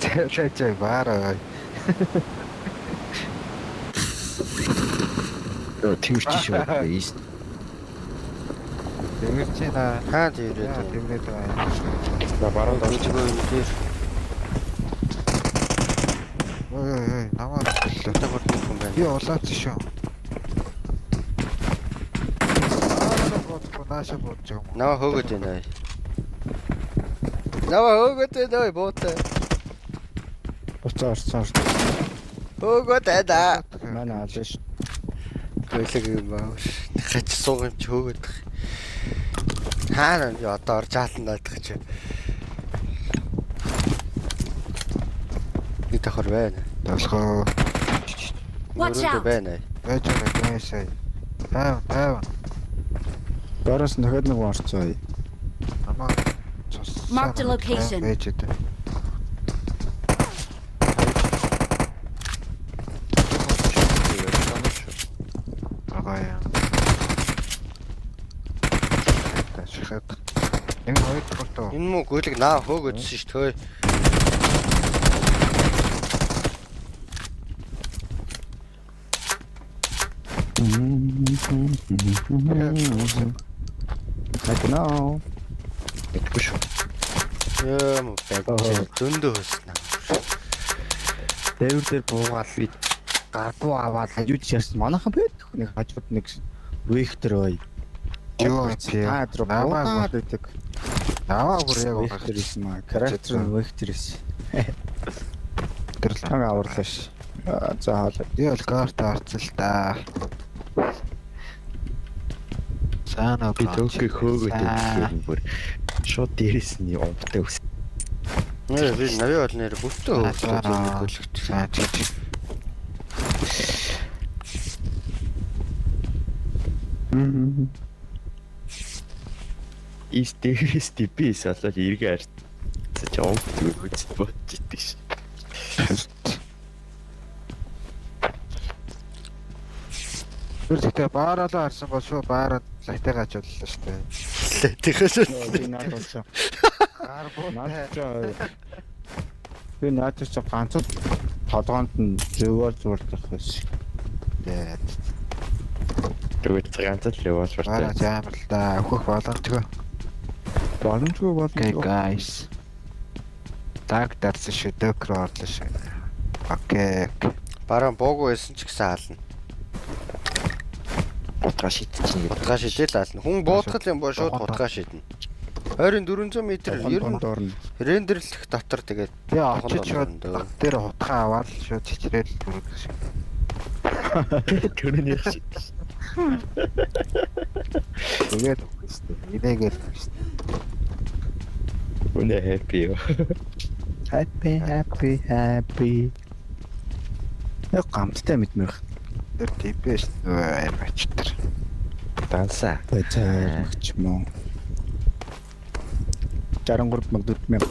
Цэвлэж баарай. Тэмэрч шүү. Ийс. Тэмэрч наа. Хаа тэрээд. Тэмрээд байна. На баруун доош. Дээр. Ой, намаа төлөө. Тагвар юм байна. Би улаац шүү. Нааша бодож юм. Наа хөөгд байна. Наа хөөгд байна буутай. Орцоо. Хөөгд байна. Манай алш. Төлөг юм аа. Хач сууг юм чи хөөгд. Хаана одоо орж хаалтандаад гэж. Би тахар байна. Толгоо. Watch out. Байна. Байж байгаа. Тав. Доороос нөхөд нэг орцоо. Намаа. Mark the location. Байж дээ. Агая. Ташхад. Энэ хоёр фото. Энэ муу гүйлэг наа хөөгдсөн ш төө. Хатнаа. Итгэж. Яам бай. Зөндөө хөснө. Дээвэр дээр буугаад би гадуу аваад юу ч яасан манайхан байд нэг хажууд нэг вектор бай. Юу Та руу буугаад байдаг. Наваа бүр яг Вектор исэн маа. Характер нь вектор исэн. тэр л. Ханга аварлаа ш. За хаалаа. Би бол карт арцал та. Саана Би төгөө хөөгөөд өгсөн бүр. Шууд дээрээс нь умтай өс. Нэр би нави бол нэр бүтэн хөөгд гүйлэгт. За чи. Истээс типис алаа эргээ арт. За умтай үз бодож идэг ш. Тэрхтээ баараалаа харсан бол шууд баараад латайгаач боллоо шүү дээ. Тэгэхээс Би наад болчихсон. Гарбуу. Би наад ч ганцхан толгоонд нь зөвөр зурдах байсан. Тэгээд Тэгээд ганцхан л яваад баараа шууртай. амар л да. Өөхөх боломжгүй. Боломжгүй Okay болно. guys. Так дарсан шүү дөкрөө орлоо шүү. Окей. баран боогүй байсан ч гэсэн хаална. Утгаа шидчихнэ. Утгаа шидэл хаална. Хүн буудгал юм боо шууд утгаа шиднэ. 2400 м ер нь доорно. рендерлэх дотор тэгээд Би очиж шууд дээр хутгаа аваад шууд чичрээд дүрэх шүү. Тэрний шид. Тэгээд үстэй. Инээгээл үстэй. Үнэ happy. Happy. Яг гамттай мэдмэр. Тэр типээс аймаач тэр. Дансаа. Тайцаагч мөн. 63,000.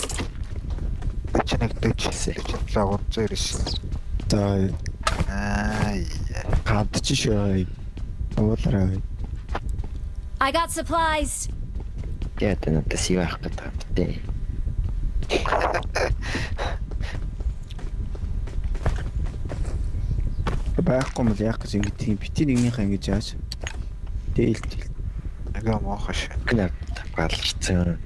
Ачнагдаж 399. За Ай. гадч шээ. Уулараа. I got supplies. Я танад сивах гэдэг. Байхгүй мэл яг гэж ингэ тийм бити нэгнийхээ ингэж яаж дээлт Ага моохош. гэнэ галцсан.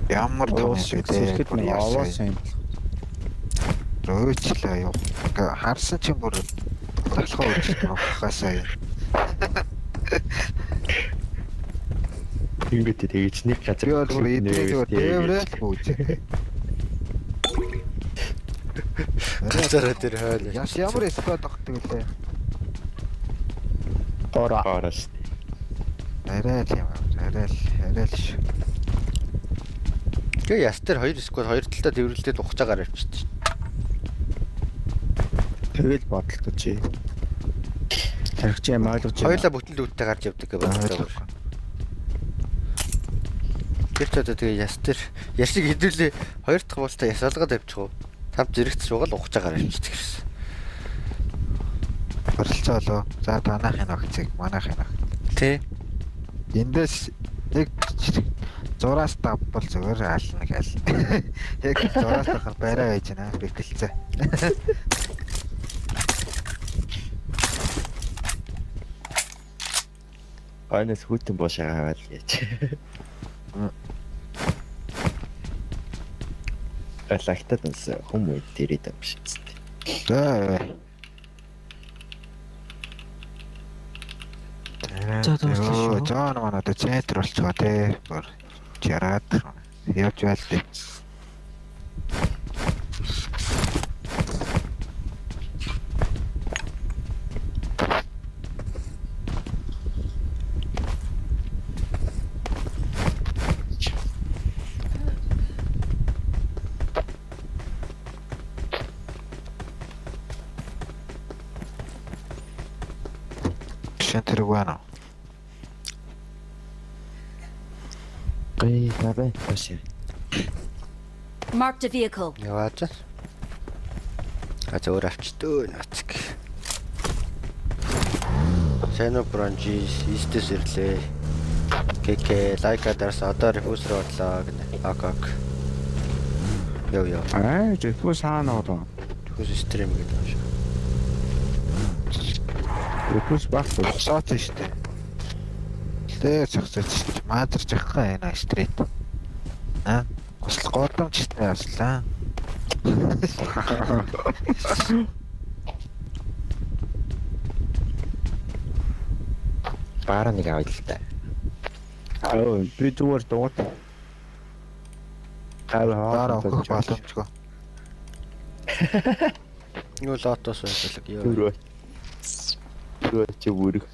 Ямар том Сэрэхэд нэг аваасан юм. Өөчлөө юу. Ингээ харсан чинь бүр талхаа үүсдэг хасаа. Ингээд тэгэж нэг газар. Би бол бүр эдгээр дээврэл үүсэ. газараа тэр хойл. Ямар эспад тогтдог лээ. Ороош. Арай л шүү. Тэгээ яс тэр 2 сквад 2 талдаа дэврэлдээд ухаж агаар авчихдээ. Тэгэл бодолтой чи. Тархич юм ойлгож байна. Хоёлаа бүтэн лүүдтэй гарч явдаг гэж бодлоо. Тэр ч одоо тэгээ яс тэр яшиг хэдүүлээ 2 дахь уултаа яс алгаад авчих уу? Тамд зэрэгт шугал ухаж агаар авчихдээ гэсэн. Барилцаа болоо. За танахын огцыг манайхын ог. Тэ. Эндээс нэг Зураас давбал зүгээр аална гэл. Яг зураас давхар байраа байж байна. Бэкэлцээ. Айнас хүйтэн бошаа хаваад яач. Алагтад нас хүмүүс дээрээ давшиж. За. Зоон манад центр болчихоо те. Жараад явж байл те. Центр гуана. Эй, набэ бошаа. Marked a vehicle. Яваач. Зөөр авчдөө нацг. Сэно бранжи истэс ирлээ. КК лайка дарс одоо рефус руу орлоо гэнэ. Ак. Йоо. Жифус хаана ороо. Рефус стрим гэдэг юм шиг. Жифус багт. Сооц штэ. Тэ цогцолж штэ. Маазарч явах энэ стрит. Аа? Гослох годомжтой явслаа. Баараа нэг авъя л та. Би зүгээр дуут. Дараа өгөх боломжгүй. Юу лотос байлаг ёо. Түрүү чи бүрэх.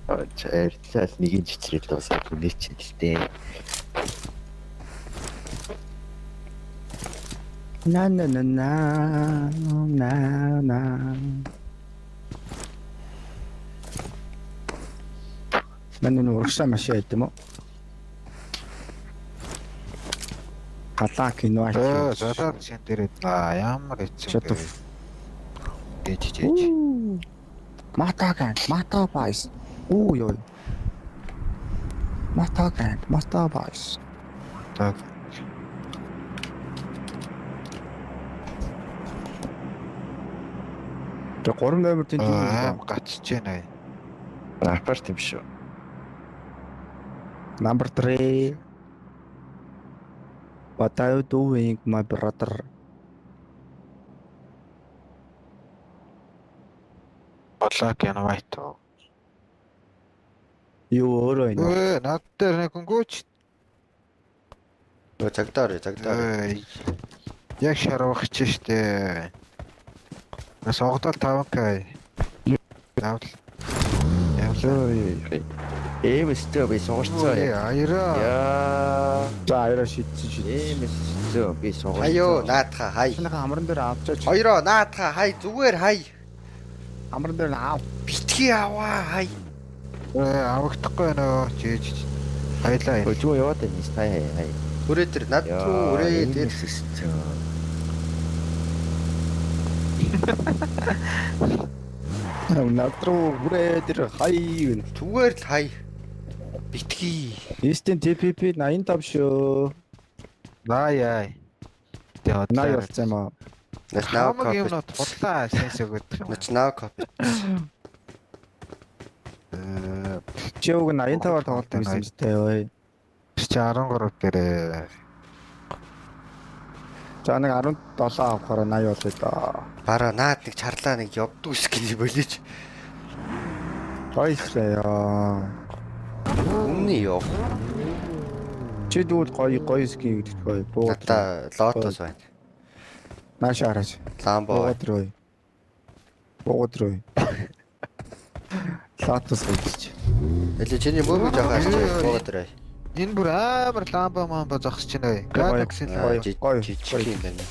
Чаарлал нэг нь чичрээд дуусах нэг ч л дээ. На. Манай нуршаа маш яйдэм үү? Галаа кино ачаа. Зодоод шин дээрээ ямар хэцүү Shut the гэж. Мата байс. Ёо. Мата байс. Так. Тэ 3 номер тийм Аим гацж байна. Апарт юм шүү. Number 3. What are you doing, my brother? Black and white. Юу өөрөө энэ. Над дээр нэг гүнгүүч. Цагдаар. Яг шарвах ч штэ. Нас огдол 5k. Явал. Эмэстөө би суурцаа. Аяра. Яа. За аяра шидсэн. Эмэстөө би суурцаа. Хаяо наатха хай. Шинэхэн амран дээр авчаач. Хоёроо наатха хай зүгээр хай. Амран дээр аав. Битгий аваа хай. Авагдахгүй нөө чиж. Хайлаа. Өчөө яваад байна. Хай. Хүрээ тэр над руу үрээ тэр. Натруу хүрээ тэр хай. Зүгээр л хай. Битгий. Эстэн TPP 85 шүү. Яа. Тэгээд 80 болсон юм аа. Нас наа Хамаг юм копи. нот худлаа сенс өгöd. Нас наа копи. Чөөг 85-аар тоглолт байсан юм зү ой. Чи 13 дээр За нэг 17 авахаараа 80 болоо да. Бара наад нэг чарлаа нэг явдгүй скин болооч. Гойсээ яа. Үнний ёо. Чи дүүд гоё ски гэдэг гоё. Надаа лотос байна. Нааш хараач. Ламбо. Боготрой. Латус гэж. Эле чиний мөрөг жахаач боготрой. энэ бүр амар ламба зогсож байна. Galaxy Гоё. Жижиг юм байна.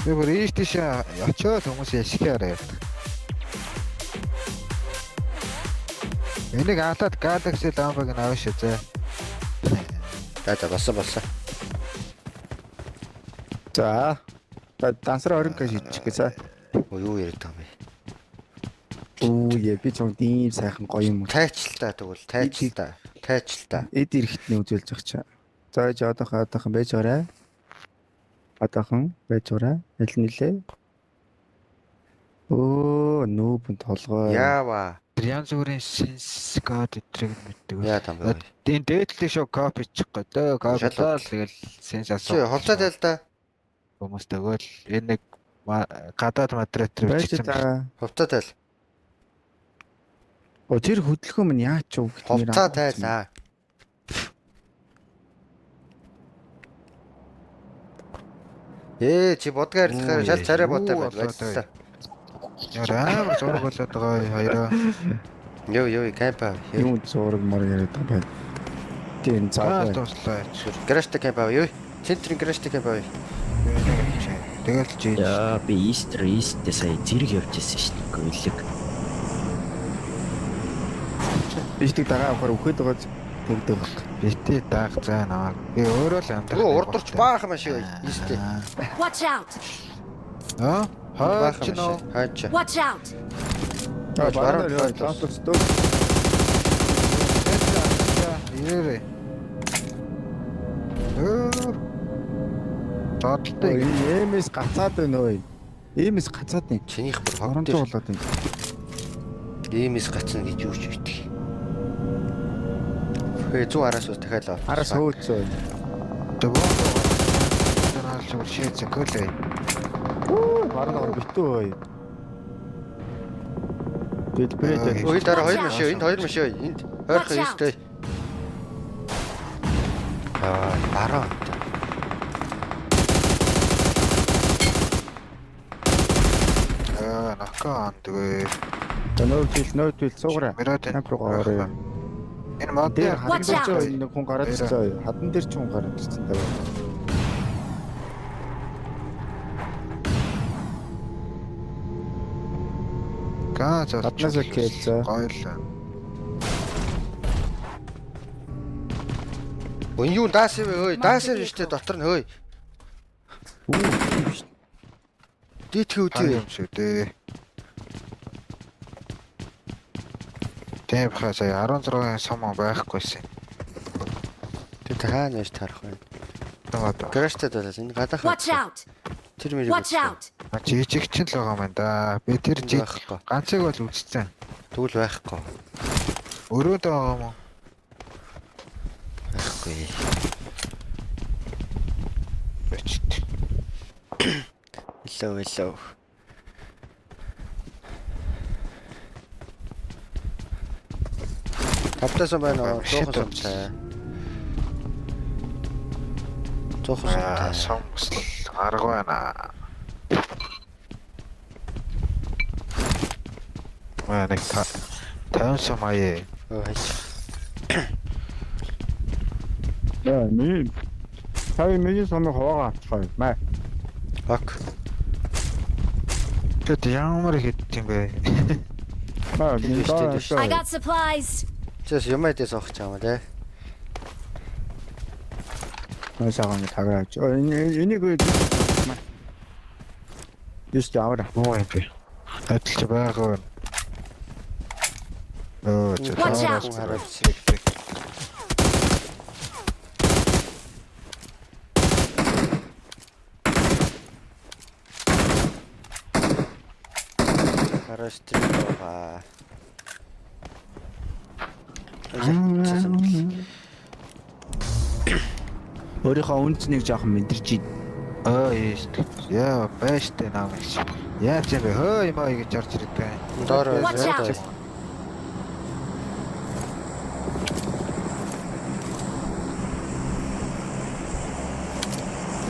би бүр ийш очоод хүмүүс яшихаарай. Энийг хаалаад Galaxy ламбаг нь авах шээ. За болсон. За. Дансар орон гэж хийчих гээсэ. Юу яриад байгаа юм бэ? Оо яа би ч ийм сайхан гоё юм уу. Тайчлаа тэгвэл тайчлаа. Эд ирэхтний үзүүлж байгаа чаа. За ээж одоохон байж гараа. Одоохон байж гараа. Аль нилээ? Оо нүүбэн толгой. Яава. Тэр янз бүрийн sense code эдрэг мэддэг. Яа там бэ? Энэ дээдлээ шоу копи чихгүй дөө. Копи Шалгал. таа л тэгэл sense Чи асуу. хувцас тайл да. Хүмүүс тэгвэл энэ нэг гадаад модератор Байж бичсэн. та. Хувцас тайл. Оо тэр хөдөлгөөн минь яач вэ? Хувцас тайлаа. Чи бодгаар ирэхээр шал царай бодоо байлаа. Яа амар зураг болоод байгаа хоёроо. Йоо кемпа. Юу зураг мар яриад байгаа бай. Тийм Цаа цаа. туслаа. Грэштэй кемпа юу? Центрийн грэштэй кемпа юу? Тэгэл чи Яа би East-тэй сая зэрэг явж ирсэн шүү дээ. Гүйлэг. Бишдэг дагаа авахаар өгөхөд байгаа тэгдэг баг. битээ даах заа намайг. Би өөрөө л амьдрах. Өө урдурч баах юм шиг ийстэй. Watch out! Аа? Баах Хаач юм нөө. шиг. Хаач. Watch out! Бараа баруун лаатус дөө. Ирээрээ. Тоотлоо. Иймээс гацаад байна ой. Иймээс гацаад юм. Чинийх бүр хог Оронтой дээр болоод байна. иймээс гацна гэж юу ч битгий. Хөөе 100 араас ус дахиад авах. Араас хөөцөө. Дөгөө. Танаалж шийдсэн көлөө. Бараа битүү ой. Дэлбэрээд Ой дараа хоёр машин, энд хоёр машин. Энд ойрхон ийстэй. Бараа. Накаан дгээ. нөөдөл суугаарай. Мэрат Камер гоорой. Энэ мод Дээр Watch out. хадан нэг хүн гараад ирсэн. Хадан дээр ч хүн гараад ирсэн даа. гааз Гаднаас кэлзээ. гоёлаа. Өн юу даас юм өөй, даас юм штэ дотор нь хөөй. Дитхүү Хаа үү. юм шүү дээ. Тэм хасаа 16 сум байхгүйсэн. Тэ хаана яш тарах вэ? Томато. Грэштэй дaalаа энэ гадаах. Watch out! Тэр мэрийг. Watch out! Жижиг ч л байгаа юм да. Би тэр жиг байхгүй. ганцыг бол үзсэн. Тэгвэл байхгүй. Өрөөдөө байгаа юм уу? Байхгүй. Бочт. Илөө. Тавтасан байна уу? 100 сумтай. 100 сумтай. Сомс арга байна. Нэг 50 сум аяа. Хайч. Яа, ми. Хай миний сомыг хаваагаа авчихсан. Маа. Ок. Тэт ямар хэд юм бэ? Маа, I got supplies! Тэс юмайдээс авах чаама те. Масаагаа таграаж. Энийг Юуст яваа. Муу юм бэ. Адилж байгаа. Watch out. Хараад сэрэг. Хараач трипа. Өөрийнхөө үнцнийг жоохон мэдэрч ий. Есть. Яа, бэштэй намайг. Яаж юм бэ? Хөөе маа гэж орж ирдэг. Доор Watch out.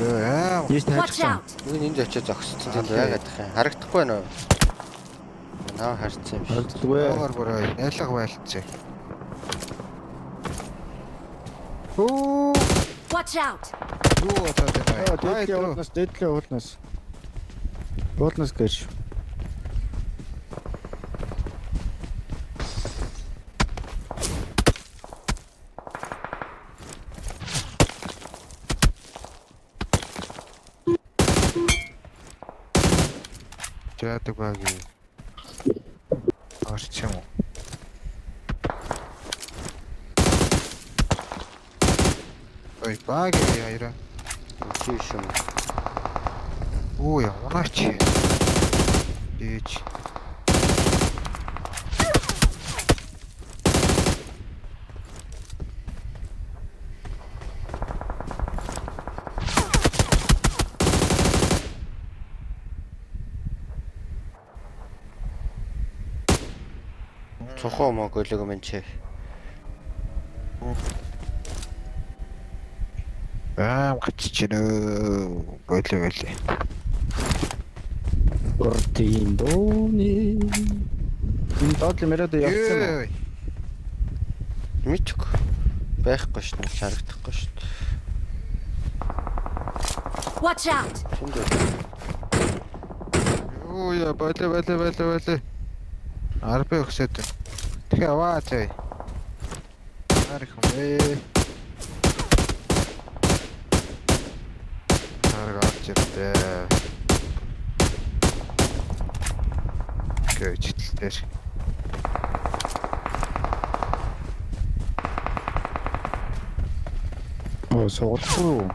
Яа, Есть Watch тайчсан. out! Нэг энд очиж зогссон тийм яагаад их юм. Харагдахгүй байна уу? Наа харцсан юм шиг. Орддгүй. аагаар бүрээ ялах байлцээ. Оо, Watch out! юу болоод байна вэ? Дэдлээ уулнаас. Уулнаас гэж. Яадаг багий. Орч юм уу? Ой, баг яа. Тийм шүү. Оо яваач. Дээж. Цохоо могоолог юм чи. Гаччихнөө. Болоо. Протеин дооны. Энэ доотлын мөрөдө явцсан уу? Мэдгүй. Байхгүй ш нь харагдахгүй ш. Watch out! Оо я болоо. Арбе өгсөд. Тэгээ аваа цай. Арихмээ. Аргаач. Гэвчлээ. Оо суулгахгүй.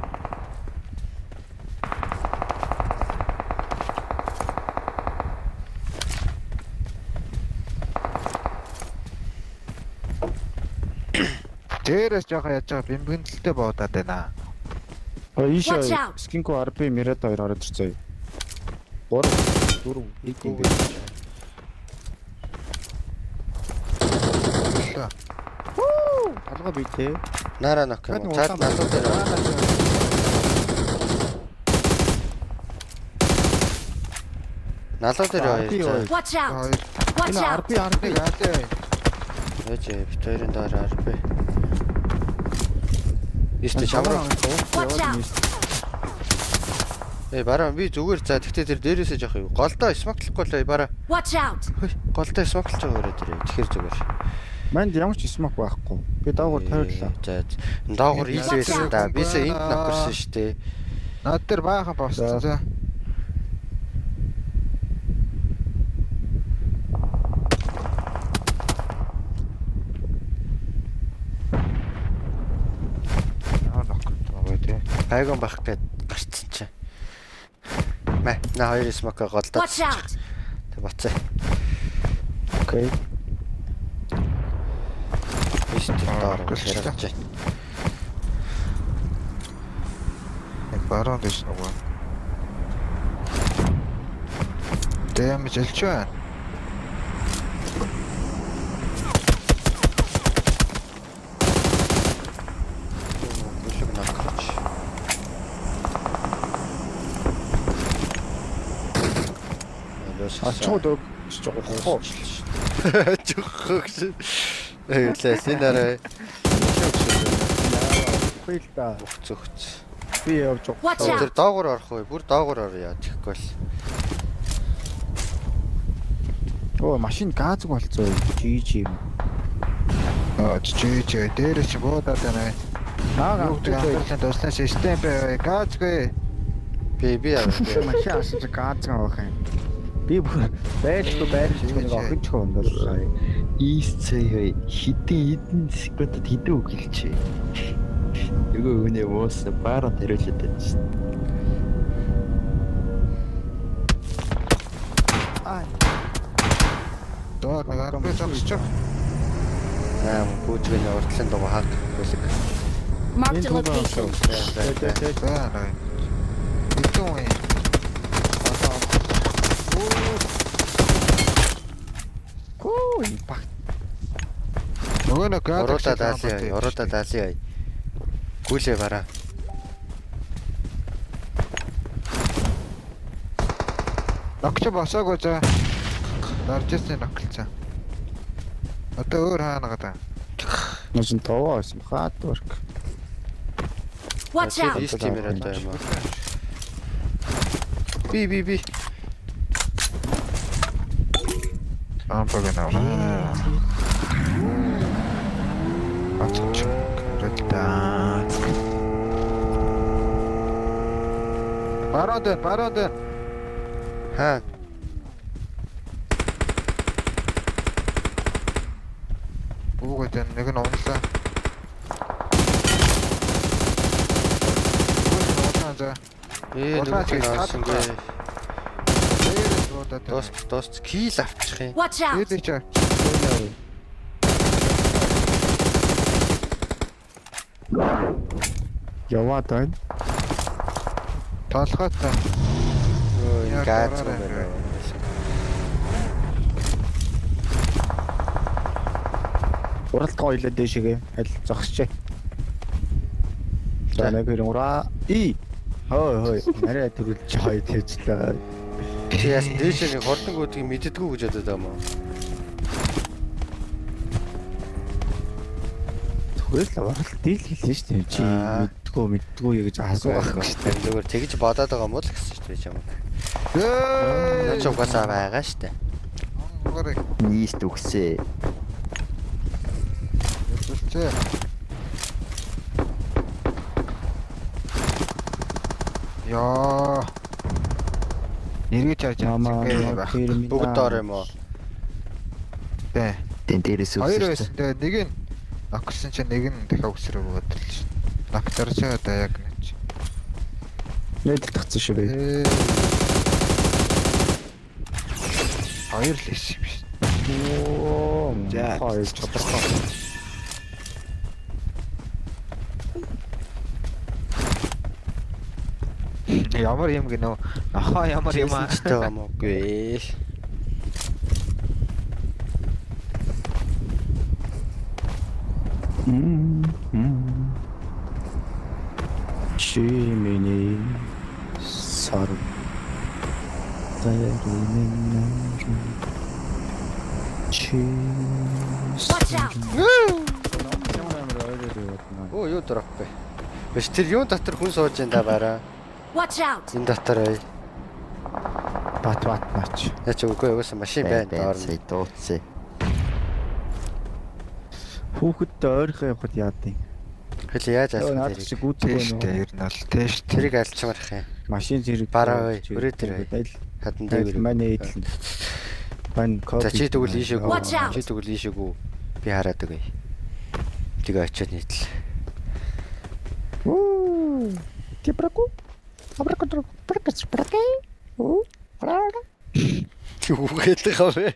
Дээрээс жоохон яаж байгаа бимбэнэлтэй боодаад байна. Ийш Watch out. скинко RP мөрөд 2 ороод ирцээ. 3 4 1 юм бэ. Талга бий тээ. Нара нок юм. Цаад надад дээр. Налуу дээр хоёр. Watch out! Хоёр. Watch Энэ out! RP Гаалээ. Ээж бит хоёрын дээр арб. Истэ чамраа. Watch out! Бараа би зүгээр за тэгтээ тэр дээрээсээ жоох юу. Голдоо смоклохгүй л бараа. Watch out! Хөөе, голдоо смоклж байгаа өөрөө тэр. Тэгэхэр зүгээр. Манд ямар ч смок байхгүй. Би доогуур тойрлоо. За доогуур ийсэн да. Бисээ энд нокорсон штэ. Над дээр баахан боссон за. Хайгон бах гээд гарцсан чи. Мэ, на хоёр смок голдоо. Watch out! Тэг бацаа. Окей. Истэ доор гүйлж ярьж. Барон дэс нөгөө. Дэмж элч байна. Бүлэг нокорч. Ачууд өг жоо. Чухагш. Лэсинарэ. Хилта. Зөвхөц. Би явж Watch байгаа. Тэр out! доогуур орох уу? Бүр доогуур орё тэгэхгүй л. Оо машин газг болцоо. GG юм. Чичээ дээр чи буудаад байна. Аа Юу гэдэг анхаарал туслаа систем бай. Газгүй. Би яа. машин асууж газг авах юм. Би бүр байлгүй нэг охин ч хөөндөл. Ийцээ хитэн секундэд хитэн үг хэлчихэ. Нөгөө үнэ моос баараа тариулаад байна шүү дээ. Доор нэг арбе зогсож. Пүүжгийн уртлын дугаа хаг бүлэг. Marked a location. Баа. Итэн. Коо импакт. Нөгөө нэг Оруула даалын. Гүлээ бараа. Ногч босоогүй за. Наржсэн ногцсон. Одоо өөр хаана гадаа. Ножин товоо байсан. Хат work. Watch out! Истимэр одоо юм аа. Би. Ампагнаа. Атч. Рэдта. Бараад. Хаа. Үгүй дээ нэг нь унлаа. Уусаа за. Нэг наасангүй. Дээрээс буудаад. Дост кил авчих юм. Watch out! Дээд чи. Яваад байна. Толгой та. Өө Яа, газ дураарай. байна. Уралдгаа ойлоо дэшигээ аль зогсчээ. За нэг хэрэг ураа. Хой. Нарай төрүүлж хой тэжлээ. Чи яс дээшээ нэг хордонгуудыг мэддэггүй гэж бодоод байгаа юм уу? Зүгээр л уралд дийл хэлсэн шүү дээ. Чи мэддгүү гэж асуух шүү дээ. Зүгээр тэгж бодоод байгаа юм уу л гэсэн шүү дээ юм. Ээ. Наач угаасаа байгаа шүү дээ. Угаарай. Нийст үгсээ. Өсөлчээ. Яа. Нэргэж харж Ямаа байгаа. Бүгд доор юм уу? Тэ. Тэн дээрээс Хоёр үгсээ. байсан. Тэгээ нэг нь ноксон чинь нэг нь дахиад өсрөө бөгөөд л шин. Нокторч байгаа да яг нэг чи. Нэт тагцсан шүү дээ. Хоёр л байсан юм биш. Оо. За. Хой тодорхой. Ямар юм гинөө. Ахаа ямар юм аа. Чтэй байгаа юм уугүй. Чи миний сар. Чи. Watch out! Оо юу дурах бэ? Биш тэр юун дотор хүн сууж энэ да бараа. Watch out! Энэ дотор ой. Бат мач. Яч үгүй угаасаа машин байна доор нь. Сая дууцсан. Хүүхэд ойрхон явахад яадیں۔ Хэл яаж Наад асуух чи тэрийг? гүйдэг Тэштэй байна уу? ер нь бол тэшт. Тэрийг альчмарх юм. Машин зэрэг Бараа ой, өрөө дээр ой. Хатан дээр. Манай эдлэн. Бан копи. За чи тэгвэл ийшээгүй. Watch out. Чи тэгвэл ийшээгүй. Би хараад өгье. Тэгээ очиод нийтлээ. Оо. Типраку. Абракадр. Пракаспраке. Оо. Прага. Түүгээд байгаа вэ?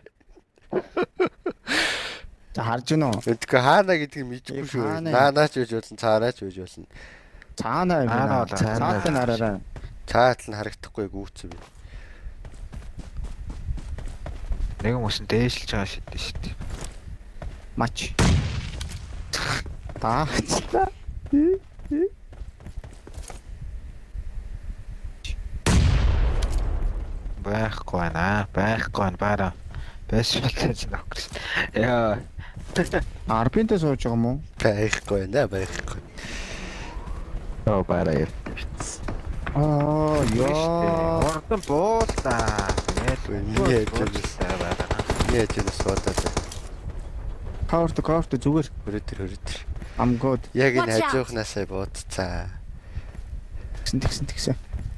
За харж гинөө. Өдгөө хаана гэдгийг мэдгүй шүү. хаана юм? Наанаач үж болно, цаанаач үж болно. Цаанаа юм Цаанаа байна. болоо. Цаатаа нараараа. Цаатал нь харагдахгүй гүүцээ би. Нэг хүмүүс нь дээшилж байгаа шидэж шít. Мач. Таачлаа. Байхгүй байна. Байхгүй байна бара. Байсан ч нөхрс. Яа. Арбинтэй сууж байгаа юм уу? Байхгүй нэ байхгүй. Оо бараа явж. Яа. Ордон буулаа. Миний яаж юм суудаад. Каурт зүгээр. Хөрөдөр. I'm good. Яг энэ Watch out. хажуухнаасаа буудцаа. Тэгсэн.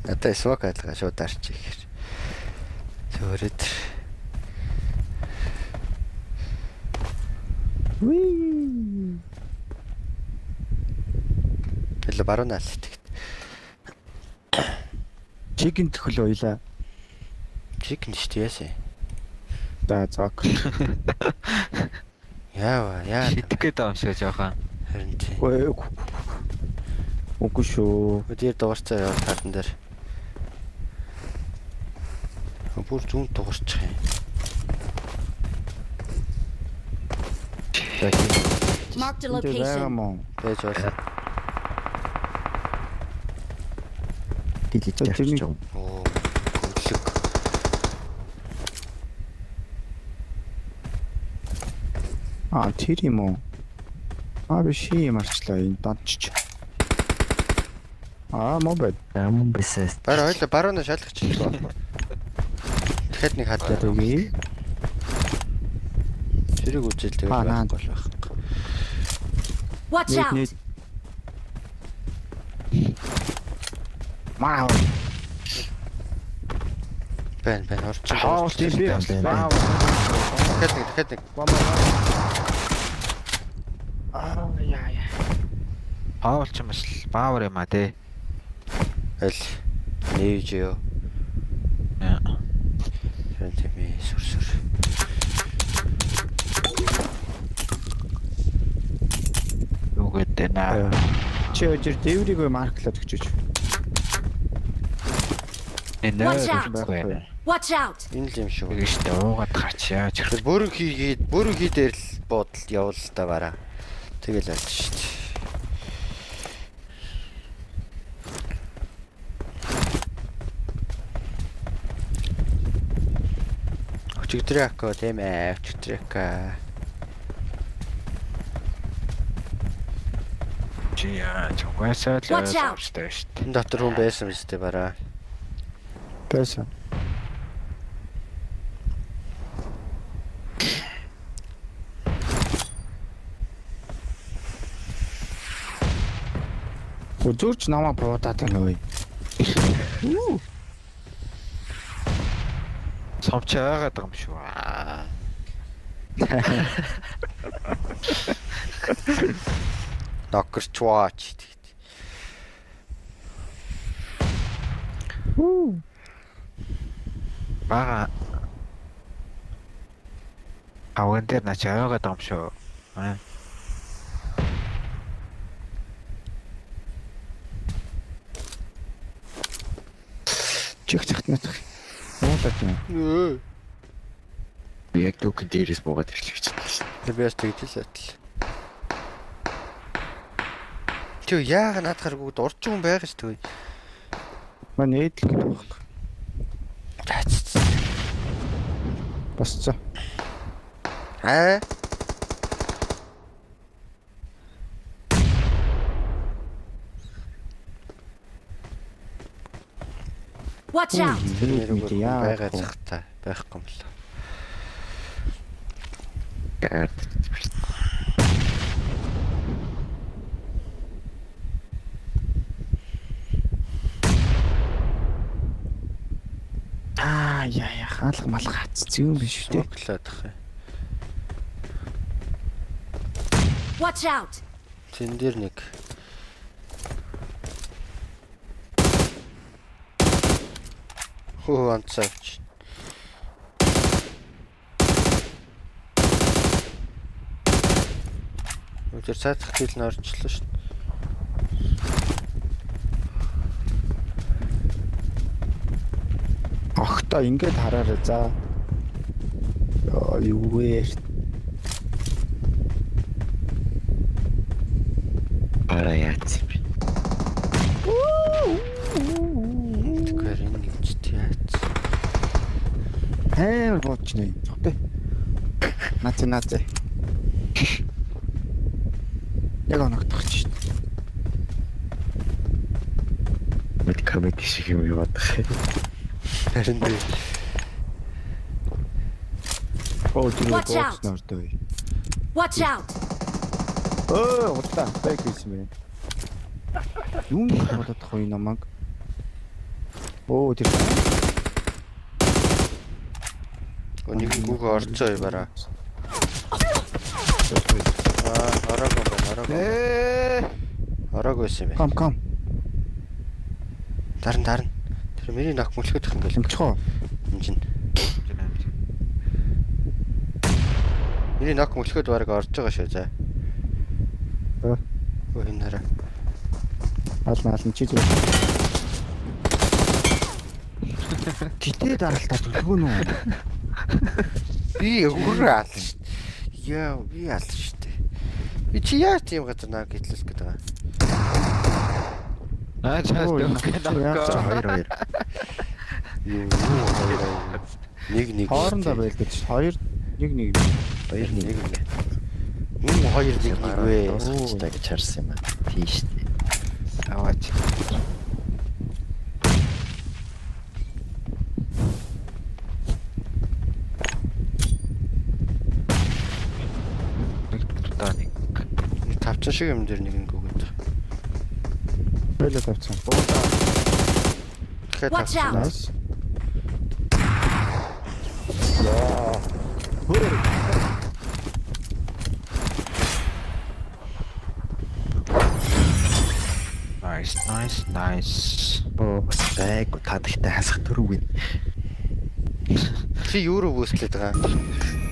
Надаа смок алгаа шууд арч ихэр. Хөрөдөр. Уи. Бэл баруунаа л тэгт. Чикен төхөл ойлаа. Чик нэштэй яасан. За зок. Яа. Шидэх гээд байгаа юм шиг жоохон. Харин тий. Үгүй шүү. Өдөр дуурцаа яваад хатан дээр. Бүр зүүн дуурчих юм. Marked a Энд байгаа location. мó. Байж байна. Дилиж тэрний- явчих. Оо. Хөдлөг. Тэр юм уу? Би юм арчлаа энэ дончч. Мобед. Ам бисэс. Бараа хоёлаа баруунаа шалгач. Тэгэхэд нэг хатаа. Тэгээ. Тэрийг үзэл тэгээд Наанд байхгүй болох. Watch out! Маа. Бэн орчих. Тийм би. Тэгэхэд нэг. Яа. Паул ч маш баавар юм а те. Аль нээж ёо. Хэн тэмээ сүр. Юу гэдэг наа. Чи өдөр дэврийгөө марклаад өгчөөч. Watch out. Нэ. Watch out! Энэ л юм шиг. Тэгэж штэ уугаад гарчаа. Тэр бүрэн хий дээр л буудалд явуул л та бараа. Тэгэл аль шүү дээ. Өчигдряко тийм ээ, өчигдряка. Чи яа, чугасаа л Watch out. авчтай штэ. Энэ дотор хүн байсан биз дээ бараа. Байсан. Үзүүрч намаа буудаад байна ой. Сомч байгаад байгаа юм шүү. Нокерч watch. Бага. Аван дээр нач аваад байгаа юм шүү. Чих цахтнах. Уулаад юм. Яг дүүхэн дээрээс буугаад ирлээ гэж байна шүү. Тэр биас тэгдэл атал. Тэг яага наадахаргүй дурчин хүн байгаа шүү дээ. Мань ээдл гэдэг байхгүй. Босцоо. Аа. Watch out! Яа. Байгаа захтай байхгүй юм л. Гэр. Яа, хаалга малга хац зүүн биш үү? Моглоод ах. Watch out! Тэн дээр нэг. Хөө анцаач. Өдөр цаадах хэл нь орчлоо шүү. Огтоо ингэж хараарай за. Яа, юу вэ? Ара яац. Тэгэхээр энэ нэг ч тийаац. Бооч нэ. Тэ. Наац. Яг оногдох чинь. Мэд комеди шиг юм яваад. Харин дээ. Тэр Watch out. бооч нордой. Watch out! Удаа бэк хийсэн мэн. Юм бодох хой намаг. Тэр. Нэг гүг орцоо бараа. Орог байсан юм байна. Кам. Дарна. Тэр миний ног мөлхөдөх юм гээл. Имчхоо. Энд чинь. Миний ног мөлхөд бараг орж байгаа шүү за. Энэ хараа. Ална чи зүг. Гитээ даралтаа төлгөө нөө. Би өөрөө алж. Яа, би алж штэ. Би чи яа тийм газар наа гэтлээс гэдэг байгаа. Хоёр. Юу нэг Хоорондоо байлдаж ш. Хоёр нэг. Хоёр нэг. Юу хоёр нэг вэ? Дуусчихлаа гэж харсан юм аа. Тийш дээ. Аваач. Нэг тавчаа шиг юм дээр нэг өгөөд. Бэлээ тавцсан. Тэгэхээр Watch out! Nice. Nice. Оо бас байгу та дахтай хасах төрөв гин. Чи юу руу бүүстлээд байгаа?